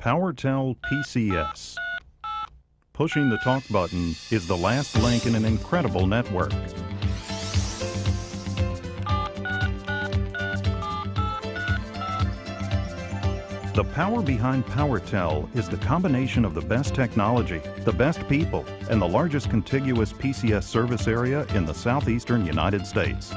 Powertel PCS. Pushing the talk button is the last link in an incredible network. The power behind Powertel is the combination of the best technology, the best people, and the largest contiguous PCS service area in the southeastern United States.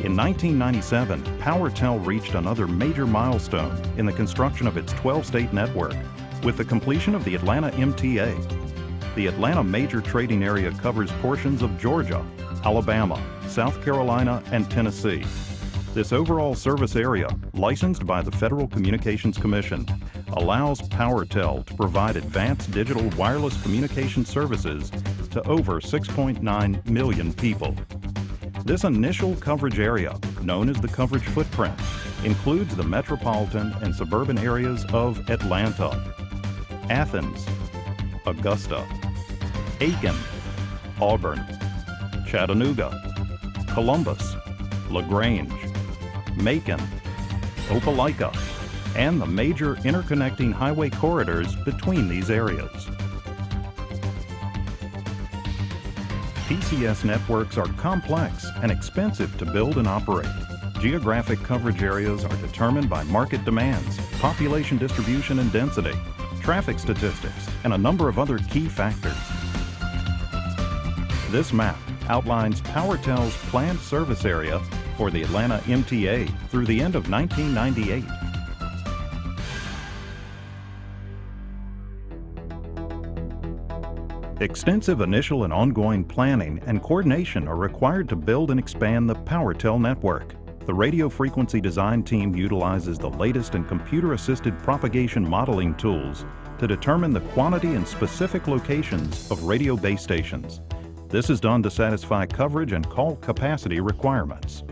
In 1997, Powertel reached another major milestone in the construction of its 12-state network with the completion of the Atlanta MTA. The Atlanta major trading area covers portions of Georgia, Alabama, South Carolina, and Tennessee. This overall service area, licensed by the Federal Communications Commission, allows Powertel to provide advanced digital wireless communication services to over 6.9 million people. This initial coverage area, known as the coverage footprint, includes the metropolitan and suburban areas of Atlanta, Athens, Augusta, Aiken, Auburn, Chattanooga, Columbus, LaGrange, Macon, Opelika, and the major interconnecting highway corridors between these areas. PCS networks are complex and expensive to build and operate. Geographic coverage areas are determined by market demands, population distribution and density, traffic statistics, and a number of other key factors. This map outlines Powertel's planned service area for the Atlanta MTA through the end of 1998. Extensive initial and ongoing planning and coordination are required to build and expand the Powertel network. The radio frequency design team utilizes the latest in computer-assisted propagation modeling tools to determine the quantity and specific locations of radio base stations. This is done to satisfy coverage and call capacity requirements.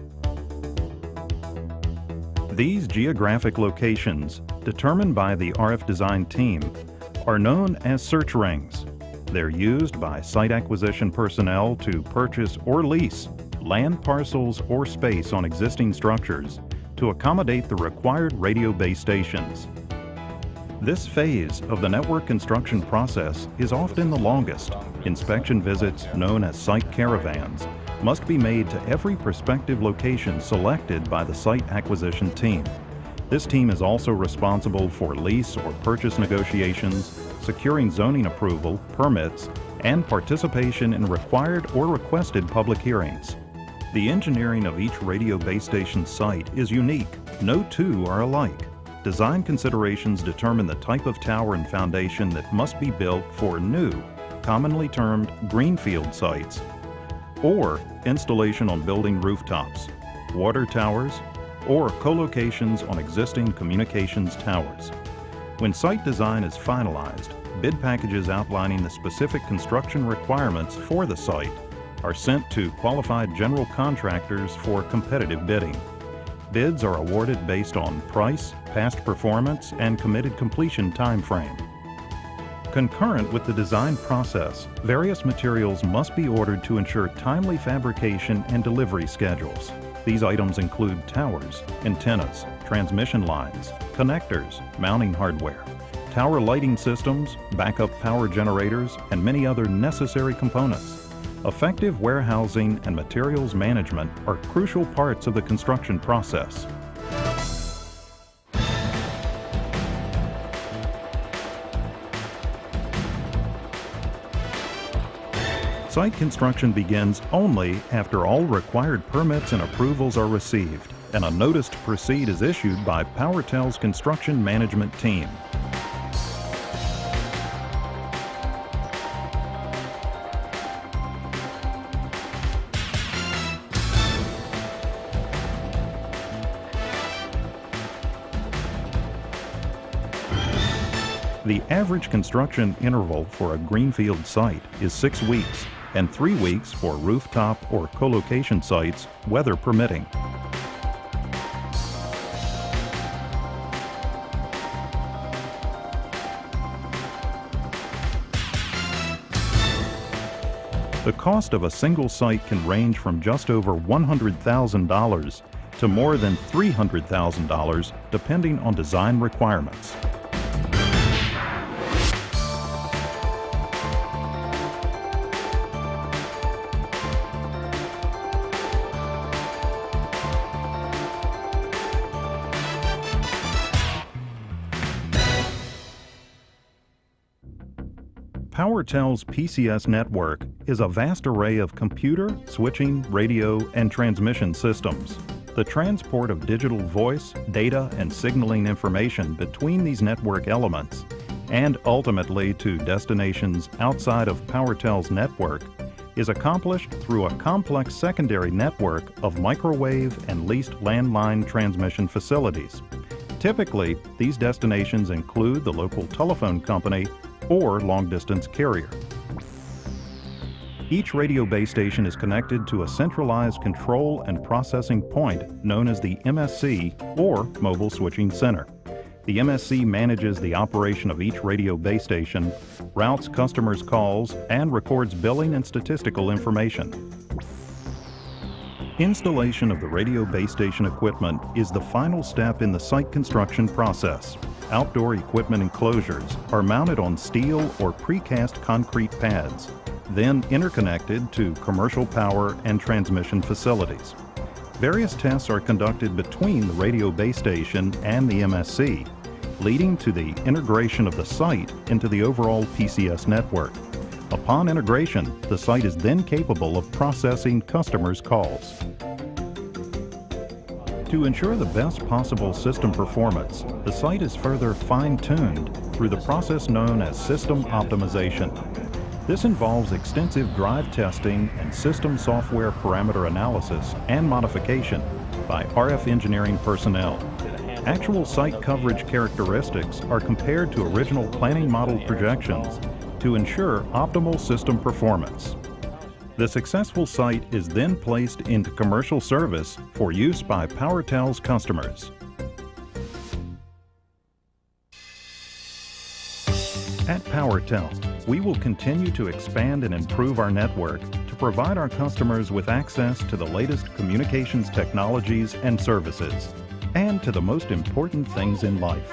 These geographic locations, determined by the RF design team, are known as search rings. They're used by site acquisition personnel to purchase or lease land parcels or space on existing structures to accommodate the required radio base stations. This phase of the network construction process is often the longest. Inspection visits, known as site caravans, must be made to every prospective location selected by the site acquisition team. This team is also responsible for lease or purchase negotiations, securing zoning approval, permits, and participation in required or requested public hearings. The engineering of each radio base station site is unique. No two are alike. Design considerations determine the type of tower and foundation that must be built for new, commonly termed greenfield sites, or installation on building rooftops, water towers, or co-locations on existing communications towers. When site design is finalized, bid packages outlining the specific construction requirements for the site are sent to qualified general contractors for competitive bidding. Bids are awarded based on price, past performance, and committed completion time frame. Concurrent with the design process, various materials must be ordered to ensure timely fabrication and delivery schedules. These items include towers, antennas, transmission lines, connectors, mounting hardware, tower lighting systems, backup power generators, and many other necessary components. Effective warehousing and materials management are crucial parts of the construction process. Site construction begins only after all required permits and approvals are received, and a notice to proceed is issued by Powertel's construction management team. The average construction interval for a greenfield site is 6 weeks, and 3 weeks for rooftop or co-location sites, weather permitting. The cost of a single site can range from just over $100,000 to more than $300,000 depending on design requirements. Powertel's PCS network is a vast array of computer, switching, radio, and transmission systems. The transport of digital voice, data, and signaling information between these network elements and ultimately to destinations outside of Powertel's network is accomplished through a complex secondary network of microwave and leased landline transmission facilities. Typically, these destinations include the local telephone company or long-distance carrier. Each radio base station is connected to a centralized control and processing point known as the MSC, or Mobile Switching Center. The MSC manages the operation of each radio base station, routes customers' calls, and records billing and statistical information. Installation of the radio base station equipment is the final step in the site construction process. Outdoor equipment enclosures are mounted on steel or precast concrete pads, then interconnected to commercial power and transmission facilities. Various tests are conducted between the radio base station and the MSC, leading to the integration of the site into the overall PCS network. Upon integration, the site is then capable of processing customers' calls. To ensure the best possible system performance, the site is further fine-tuned through the process known as system optimization. This involves extensive drive testing and system software parameter analysis and modification by RF engineering personnel. Actual site coverage characteristics are compared to original planning model projections to ensure optimal system performance. The successful site is then placed into commercial service for use by Powertel's customers. At Powertel, we will continue to expand and improve our network to provide our customers with access to the latest communications technologies and services, and to the most important things in life.